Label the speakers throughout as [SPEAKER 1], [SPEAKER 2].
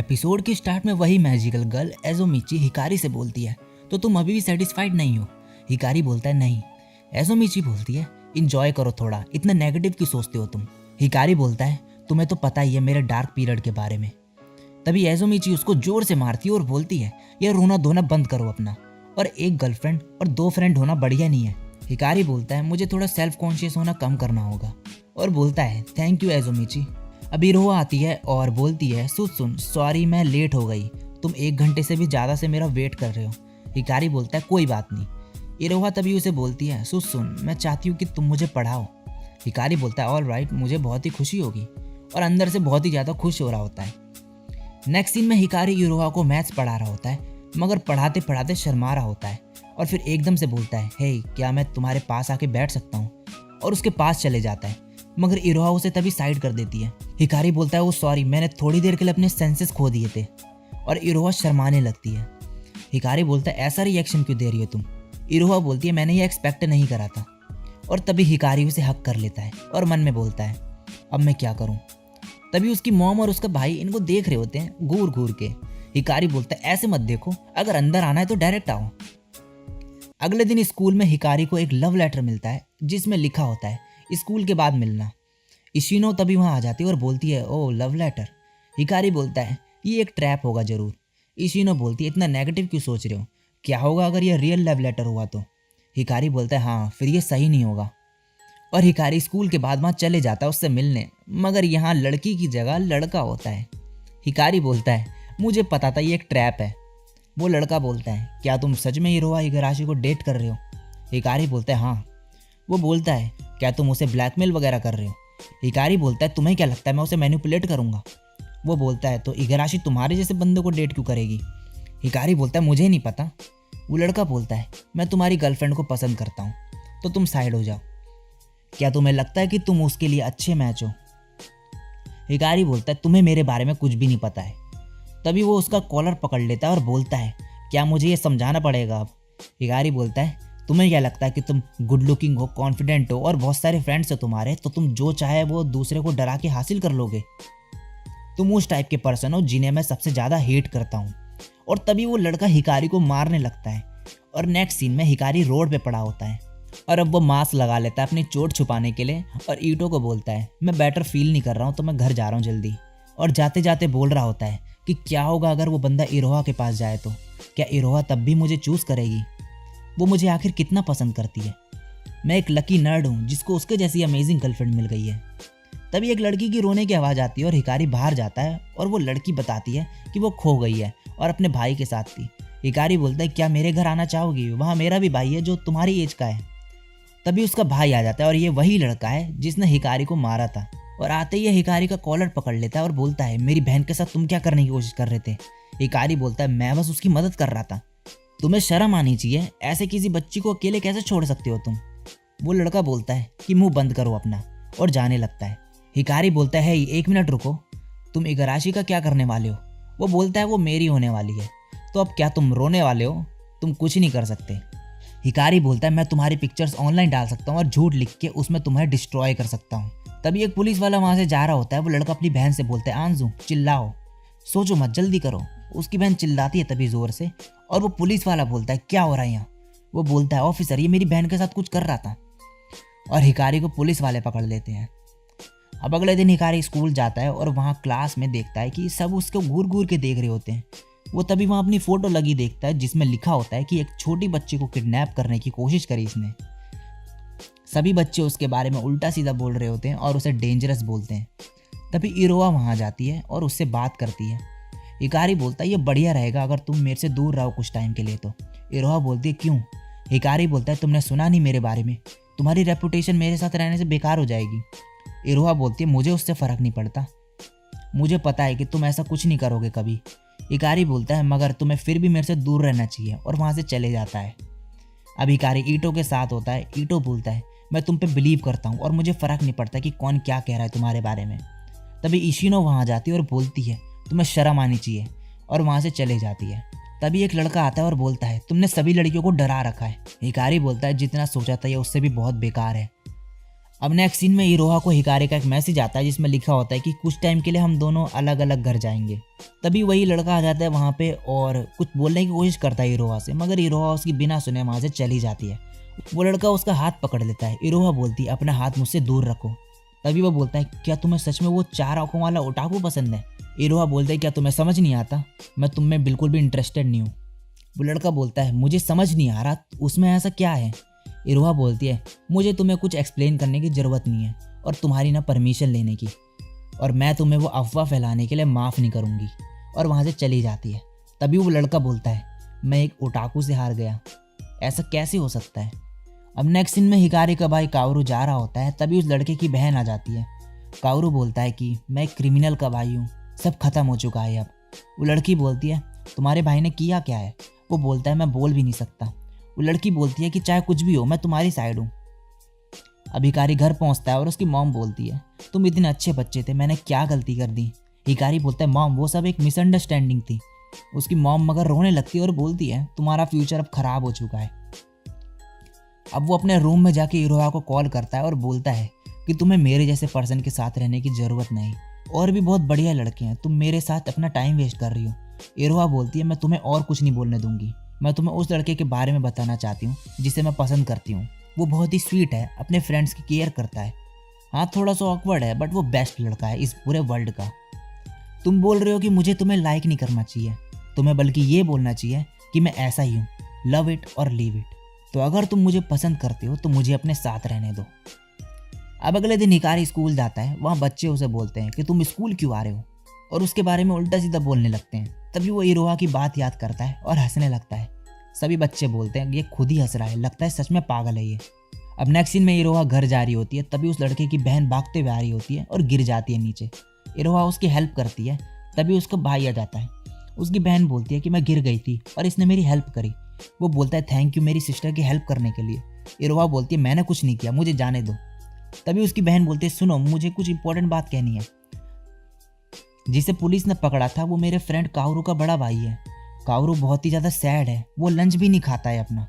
[SPEAKER 1] Episode की start में वही मैजिकल गर्ल एजोमिची हिकारी से बोलती है, तो तुम अभी भी सेटिस्फाइड नहीं हो? हिकारी बोलता है नहीं। एजोमिची बोलती है इंजॉय करो थोड़ा, इतना नेगेटिव क्यों सोचते हो तुम? हिकारी बोलता है तुम्हें तो पता ही है मेरे डार्क पीरियड के बारे में। तभी एजोमिची उसको जोर से मारती है और बोलती है ये रोना धोना बंद करो अपना, और एक गर्लफ्रेंड और 2 फ्रेंड होना बढ़िया नहीं है। हिकारी बोलता है मुझे थोड़ा सेल्फ कॉन्शियस होना कम करना होगा, और बोलता है थैंक यू एजोमिची। अभी रोहा आती है और बोलती है सुन सॉरी मैं लेट हो गई, तुम 1 घंटे से भी ज़्यादा से मेरा वेट कर रहे हो। हिकारी बोलता है कोई बात नहीं। इरोहा तभी उसे बोलती है सुन मैं चाहती हूँ कि तुम मुझे पढ़ाओ। हिकारी बोलता है ऑल राइट, मुझे बहुत ही खुशी होगी, और अंदर से बहुत ही ज़्यादा खुश हो रहा होता है। नेक्स्ट सीन में हिकारी इरोहा को मैथ्स पढ़ा रहा होता है, मगर पढ़ाते पढ़ाते शर्मा रहा होता है, और फिर एकदम से बोलता है हे क्या मैं तुम्हारे पास आके बैठ सकता हूँ, और उसके पास चले जाता है, मगर इरोहा उसे तभी साइड कर देती है। हिकारी बोलता है वो सॉरी मैंने थोड़ी देर के लिए अपने सेंसेस खो दिए थे, और इरोहा शर्माने लगती है। हिकारी बोलता है ऐसा रिएक्शन क्यों दे रही हो तुम? इरोहा बोलती है मैंने ये एक्सपेक्ट नहीं करा था, और तभी हिकारी उसे हक कर लेता है और मन में बोलता है अब मैं क्या करूं। तभी उसकी मॉम और उसका भाई इनको देख रहे होते हैं घूर घूर के। हिकारी बोलता है ऐसे मत देखो, अगर अंदर आना है तो डायरेक्ट आओ। अगले दिन स्कूल में हिकारी को एक लव लेटर मिलता है जिसमें लिखा होता है स्कूल के बाद मिलना। इशिनो तभी वहां आ जाती है और बोलती है ओ लव लेटर। हिकारी बोलता है ये एक ट्रैप होगा जरूर। इशिनो बोलती है इतना नेगेटिव क्यों सोच रहे हो, क्या होगा अगर ये रियल लव लेटर हुआ तो? हिकारी बोलता है हाँ फिर ये सही नहीं होगा, और हिकारी स्कूल के बाद वहाँ चले जाता है उससे मिलने, मगर यहाँ लड़की की जगह लड़का होता है। हिकारी बोलता है मुझे पता था ये एक ट्रैप है। वो लड़का बोलता है क्या तुम सच में हिरोहा इगाराशी को डेट कर रहे हो? हिकारी बोलता है हाँ। वो बोलता है क्या तुम उसे ब्लैकमेल वगैरह कर रहे हो? हिकारी बोलता है तुम्हें क्या लगता है मैं उसे मैनिपुलेट करूँगा? वो बोलता है तो इगाराशी तुम्हारे जैसे बंदे को डेट क्यों करेगी? हिकारी बोलता है मुझे नहीं पता। वो लड़का बोलता है मैं तुम्हारी गर्लफ्रेंड को पसंद करता हूँ, तो तुम साइड हो जाओ। क्या तुम्हें लगता है कि तुम उसके लिए अच्छे मैच हो? हिकारी बोलता है तुम्हें मेरे बारे में कुछ भी नहीं पता है। तभी वो उसका कॉलर पकड़ लेता है और बोलता है क्या मुझे ये समझाना पड़ेगा अब? हिकारी बोलता है तुम्हें क्या लगता है कि तुम गुड लुकिंग हो, कॉन्फिडेंट हो और बहुत सारे फ्रेंड्स हो तुम्हारे, तो तुम जो चाहे वो दूसरे को डरा के हासिल कर लोगे? तुम उस टाइप के पर्सन हो जिन्हें मैं सबसे ज़्यादा हेट करता हूँ। और तभी वो लड़का हिकारी को मारने लगता है, और नेक्स्ट सीन में हिकारी रोड पे पड़ा होता है, और अब वो मास्क लगा लेता है अपनी चोट छुपाने के लिए, और ईटो को बोलता है मैं बेटर फील नहीं कर रहा हूँ तो मैं घर जा रहा हूँ जल्दी। और जाते जाते बोल रहा होता है कि क्या होगा अगर वो बंदा इरोहा के पास जाए तो? क्या इरोहा तब भी मुझे चूज़ करेगी? वो मुझे आखिर कितना पसंद करती है? मैं एक लकी नर्ड हूँ जिसको उसके जैसी अमेजिंग गर्लफ्रेंड मिल गई है। तभी एक लड़की की रोने की आवाज़ आती है और हिकारी बाहर जाता है, और वो लड़की बताती है कि वो खो गई है और अपने भाई के साथ थी। हिकारी बोलता है क्या मेरे घर आना चाहोगी, वहाँ मेरा भी भाई है जो तुम्हारी एज का है। तभी उसका भाई आ जाता है और ये वही लड़का है जिसने हिकारी को मारा था, और आते ही हिकारी का कॉलर पकड़ लेता है और बोलता है मेरी बहन के साथ तुम क्या करने की कोशिश कर रहे थे? हिकारी बोलता है मैं बस उसकी मदद कर रहा था। तुम्हें शर्म आनी चाहिए, ऐसे किसी बच्ची को अकेले कैसे छोड़ सकते हो तुम? वो लड़का बोलता है कि मुंह बंद करो अपना, और जाने लगता है। हिकारी बोलता है 1 मिनट रुको, तुम इगाराशी का क्या करने वाले हो? वो बोलता है वो मेरी होने वाली है। तो अब क्या तुम रोने वाले हो? तुम कुछ नहीं कर सकते। हिकारी बोलता है मैं तुम्हारी पिक्चर्स ऑनलाइन डाल सकता हूँ और झूठ लिख के उसमें तुम्हें डिस्ट्रॉय कर सकता हूँ। तभी एक पुलिस वाला वहाँ से जा रहा होता है। वो लड़का अपनी बहन से बोलता है आंजू चिल्लाओ, सोचो मत, जल्दी करो। उसकी बहन चिल्लाती है तभी ज़ोर से, और वो पुलिस वाला बोलता है क्या हो रहा है यहाँ? वो बोलता है ऑफिसर ये मेरी बहन के साथ कुछ कर रहा था, और हिकारी को पुलिस वाले पकड़ लेते हैं। अब अगले दिन हिकारी स्कूल जाता है और वहाँ क्लास में देखता है कि सब उसको घूर घूर के देख रहे होते हैं। वो तभी वहाँ अपनी फ़ोटो लगी देखता है जिसमें लिखा होता है कि एक छोटी बच्ची को किडनैप करने की कोशिश करी इसने। सभी बच्चे उसके बारे में उल्टा सीधा बोल रहे होते हैं और उसे डेंजरस बोलते हैं। तभी इरोहा वहाँ जाती है और उससे बात करती है। हिकारी बोलता है ये बढ़िया रहेगा अगर तुम मेरे से दूर रहो कुछ टाइम के लिए। तो इरोहा बोलती है क्यों? हिकारी बोलता है तुमने सुना नहीं मेरे बारे में, तुम्हारी रेपुटेशन मेरे साथ रहने से बेकार हो जाएगी। इरोहा बोलती है मुझे उससे फ़र्क नहीं पड़ता, मुझे पता है कि तुम ऐसा कुछ नहीं करोगे कभी। हिकारी बोलता है मगर तुम्हें फिर भी मेरे से दूर रहना चाहिए, और वहाँ से चले जाता है। अब हिकारी ईटो के साथ होता है। ईटो बोलता है मैं तुम पे बिलीव करता हूँ और मुझे फ़र्क नहीं पड़ता कि कौन क्या कह रहा है तुम्हारे बारे में। तभी इशिनो वहाँ जाती है और बोलती है तुम्हें शर्म आनी चाहिए, और वहाँ से चले जाती है। तभी एक लड़का आता है और बोलता है तुमने सभी लड़कियों को डरा रखा है। हिकारी बोलता है जितना सोचा था ये उससे भी बहुत बेकार है। अब नेक्स्ट सीन में इरोहा को हिकारी का एक मैसेज आता है जिसमें लिखा होता है कि कुछ टाइम के लिए हम दोनों अलग अलग घर जाएंगे। तभी वही लड़का आ जाता है वहाँ पे और कुछ बोलने की कोशिश करता है इरोहा से, मगर इरोहा उसकी बिना सुने वहाँ से चली जाती है। वो लड़का उसका हाथ पकड़ लेता है। इरोहा बोलती है अपना हाथ मुझसे दूर रखो। तभी वो बोलता है क्या तुम्हें सच में वो 4 आंखों वाला ओटाकू पसंद है? इरोहा बोलता है क्या तुम्हें समझ नहीं आता? मैं तुम में बिल्कुल भी इंटरेस्टेड नहीं हूँ। वो लड़का बोलता है मुझे समझ नहीं आ रहा उसमें ऐसा क्या है? इरोहा बोलती है मुझे तुम्हें कुछ एक्सप्लेन करने की ज़रूरत नहीं है और तुम्हारी ना परमिशन लेने की, और मैं तुम्हें वो अफवाह फैलाने के लिए माफ़ नहीं करूँगी, और वहाँ से चली जाती है। तभी वो लड़का बोलता है मैं एक ओटाकू से हार गया, ऐसा कैसे हो सकता है? अब नेक्स्ट सीन में हिकारी का भाई कावरू जा रहा होता है। तभी उस लड़के की बहन आ जाती है। कावरू बोलता है कि मैं एक क्रिमिनल का भाई हूँ, सब खत्म हो चुका है अब। वो लड़की बोलती है तुम्हारे भाई ने किया क्या है? वो बोलता है मैं बोल भी नहीं सकता। वो लड़की बोलती है कि चाहे कुछ भी हो मैं तुम्हारी साइड हूँ। अब हिकारी घर पहुँचता है और उसकी मॉम बोलती है तुम इतने अच्छे बच्चे थे, मैंने क्या गलती कर दी? हिकारी बोलता है मॉम वो सब एक मिसअंडरस्टैंडिंग थी। उसकी मॉम मगर रोने लगती है और बोलती है तुम्हारा फ्यूचर अब खराब हो चुका है। अब वो अपने रूम में जाके इरोहा को कॉल करता है और बोलता है कि तुम्हें मेरे जैसे पर्सन के साथ रहने की ज़रूरत नहीं, और भी बहुत बढ़िया लड़के हैं, तुम मेरे साथ अपना टाइम वेस्ट कर रही हो। इरोहा बोलती है मैं तुम्हें और कुछ नहीं बोलने दूंगी, मैं तुम्हें उस लड़के के बारे में बताना चाहती हूँ जिसे मैं पसंद करती हूँ। वो बहुत ही स्वीट है, अपने फ्रेंड्स की केयर करता है। हाँ थोड़ा सा ऑकवर्ड है बट वो बेस्ट लड़का है इस पूरे वर्ल्ड का। तुम बोल रहे हो कि मुझे तुम्हें लाइक नहीं करना चाहिए, तुम्हें बल्कि ये बोलना चाहिए कि मैं ऐसा ही हूँ, लव इट और लीव इट। तो अगर तुम मुझे पसंद करते हो तो मुझे अपने साथ रहने दो। अब अगले दिन हिकारी स्कूल जाता है। वहाँ बच्चे उसे बोलते हैं कि तुम स्कूल क्यों आ रहे हो, और उसके बारे में उल्टा सीधा बोलने लगते हैं। तभी वो इरोहा की बात याद करता है और हंसने लगता है। सभी बच्चे बोलते हैं ये खुद ही हंस रहा है, लगता है सच में पागल है ये। अब नेक्स्ट सीन में इरोहा घर जा रही होती है। तभी उस लड़के की बहन भागते हुए आ रही होती है और गिर जाती है नीचे। इरोहा उसकी हेल्प करती है। तभी उसका भाई आ जाता है। उसकी बहन बोलती है कि मैं गिर गई थी और इसने मेरी हेल्प करी। वो बोलता है थैंक यू मेरी सिस्टर की हेल्प करने के लिए। इरोहा बोलती है मैंने कुछ नहीं किया, मुझे जाने दो। तभी उसकी बहन बोलती है सुनो मुझे कुछ इंपॉर्टेंट बात कहनी है। जिसे पुलिस ने पकड़ा था वो मेरे फ्रेंड कावरू का बड़ा भाई है। कावरू बहुत ही ज़्यादा सैड है, वो लंच भी नहीं खाता है अपना।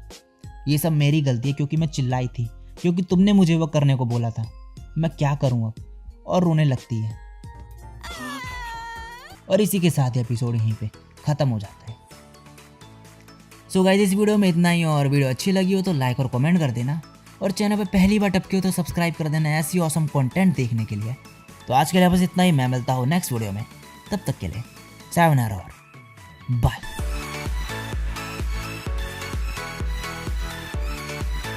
[SPEAKER 1] ये सब मेरी गलती है क्योंकि मैं चिल्लाई थी, क्योंकि तुमने मुझे वो करने को बोला था। मैं क्या करूँ अब? और रोने लगती है। और इसी के साथ एपिसोड यहीं पे ख़त्म हो जाता है। सो गाइस इस वीडियो में इतना ही, और वीडियो अच्छी लगी हो तो लाइक और कमेंट कर देना, और चैनल पे पहली बार टपके हो तो सब्सक्राइब कर देना ऐसी ऑसम कंटेंट देखने के लिए। तो आज के लिए बस इतना ही, मैं मिलता हूँ नेक्स्ट वीडियो में, तब तक के लिए सायोनारा और बाय।